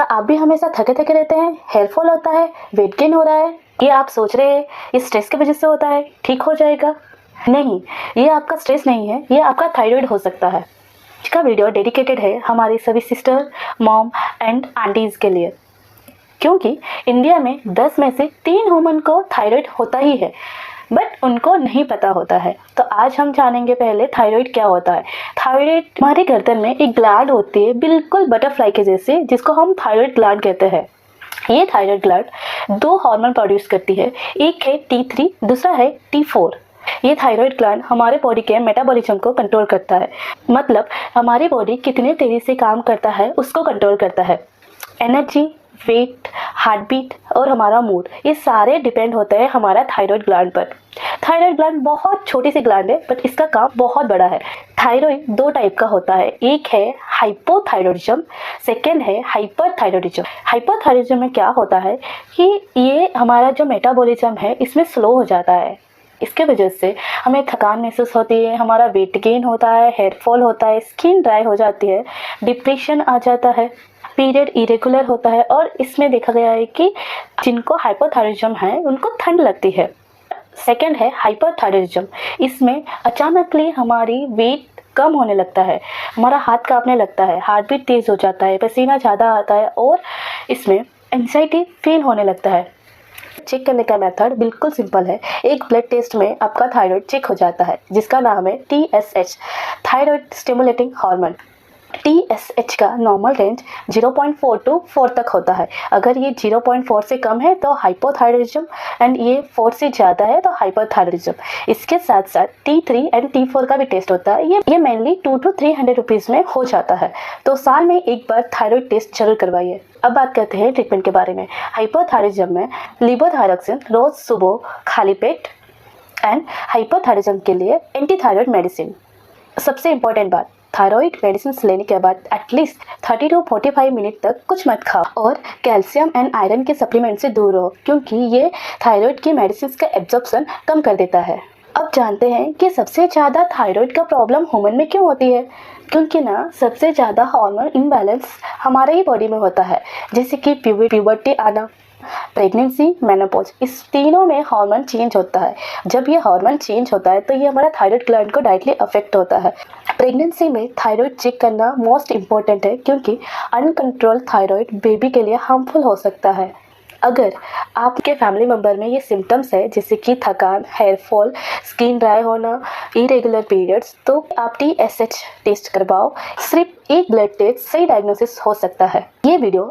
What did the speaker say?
क्या आप भी हमेशा थके थके रहते हैं, हेयर फॉल होता है, वेट गेन हो रहा है? ये आप सोच रहे हैं ये स्ट्रेस की वजह से होता है, ठीक हो जाएगा? नहीं, ये आपका स्ट्रेस नहीं है, ये आपका थायराइड हो सकता है। आज का वीडियो डेडिकेटेड है हमारी सभी सिस्टर, मॉम एंड आंटीज़ के लिए, क्योंकि इंडिया में 10 में से 3 वुमन को थायराइड होता ही है, बट उनको नहीं पता होता है। तो आज हम जानेंगे पहले थायराइड क्या होता है। थायराइड हमारे गर्दन में एक ग्लैंड होती है, बिल्कुल बटरफ्लाई के जैसे, जिसको हम थायराइड ग्लैंड कहते हैं। ये थायराइड ग्लैंड 2 हार्मोन प्रोड्यूस करती है, एक है T3, दूसरा है T4। ये थायराइड ग्लैंड हमारे बॉडी के मेटाबॉलिज्म को कंट्रोल करता है, मतलब हमारी बॉडी कितने तेजी से काम करता है उसको कंट्रोल करता है। एनर्जी, वेट, हार्ट बीट और हमारा मूड, ये सारे डिपेंड होते हैं हमारा थायराइड ग्लैंड पर। थायराइड ग्लैंड बहुत छोटी सी ग्लैंड है, बट इसका काम बहुत बड़ा है। थायराइड 2 टाइप का होता है, एक है हाइपोथायरॉयडिज्म, सेकेंड है हाइपरथायरॉयडिज्म। हाइपोथायरॉयडिज्म में क्या होता है कि ये हमारा जो मेटाबॉलिज्म है इसमें स्लो हो जाता है। इसके वजह से हमें थकान महसूस होती है, हमारा वेट गेन होता है, हेयर फॉल होता है, स्किन ड्राई हो जाती है, डिप्रेशन आ जाता है, पीरियड इरेगुलर होता है। और इसमें देखा गया है कि जिनको हाइपोथायरॉयडिज्म है उनको ठंड लगती है। सेकंड है हाइपरथायरॉयडिज्म, इसमें अचानकली हमारी वेट कम होने लगता है, हमारा हाथ कांपने लगता है, हार्ट बीट तेज हो जाता है, पसीना ज़्यादा आता है और इसमें एंजाइटी फील होने लगता है। चेक करने का मेथड बिल्कुल सिंपल है। एक ब्लड टेस्ट में आपका थायराइड चेक हो जाता है, जिसका नाम है TSH, thyroid stimulating hormone. TSH का नॉर्मल रेंज 0.4 to 4 तक होता है। अगर ये 0.4 से कम है तो हाइपोथायरॉयडिज्म एंड ये 4 से ज़्यादा है तो हाइपरथायरॉयडिज्म। इसके साथ साथ T3 एंड T4 का भी टेस्ट होता है। ये मेनली 200 to 300 रुपीज़ में हो जाता है। तो साल में एक बार थायराइड टेस्ट जरूर करवाइए। अब बात करते हैं ट्रीटमेंट के बारे में। हाइपोथायरॉयडिज्म में लेवोथायरॉक्सिन रोज सुबह खाली पेट एंड हाइपोथायरॉयडिज्म के लिए एंटीथायराइड मेडिसिन। सबसे इम्पोर्टेंट बात, थायराइड मेडिसिन लेने के बाद एटलीस्ट 30 to 45 मिनट तक कुछ मत खाओ और कैल्शियम एंड आयरन के सप्लीमेंट से दूर रहो, क्योंकि ये थायराइड की मेडिसिन का एब्जॉर्प्शन कम कर देता है। अब जानते हैं कि सबसे ज़्यादा थायराइड का प्रॉब्लम ह्यूमन में क्यों होती है। क्योंकि ना सबसे ज़्यादा हार्मोन इम्बैलेंस हमारे ही बॉडी में होता है, जैसे कि प्यूबर्टी आना, प्रेगनेंसी, मेनोपॉज, इस तीनों में हार्मोन चेंज होता है। जब ये हार्मोन चेंज होता है तो ये हमारा थायराइड ग्लैंड को डायरेक्टली अफेक्ट होता है। प्रेगनेंसी में थायराइड चेक करना मोस्ट इम्पॉर्टेंट है, क्योंकि अनकंट्रोल थायराइड बेबी के लिए हार्मफुल हो सकता है। अगर आपके फैमिली मेम्बर में ये सिम्टम्स है, जैसे कि थकान, हेयर फॉल, स्किन ड्राई होना, इरेगुलर पीरियड्स, तो आप TSH टेस्ट करवाओ। सिर्फ एक ब्लड टेस्ट सही डायग्नोसिस हो सकता है। ये वीडियो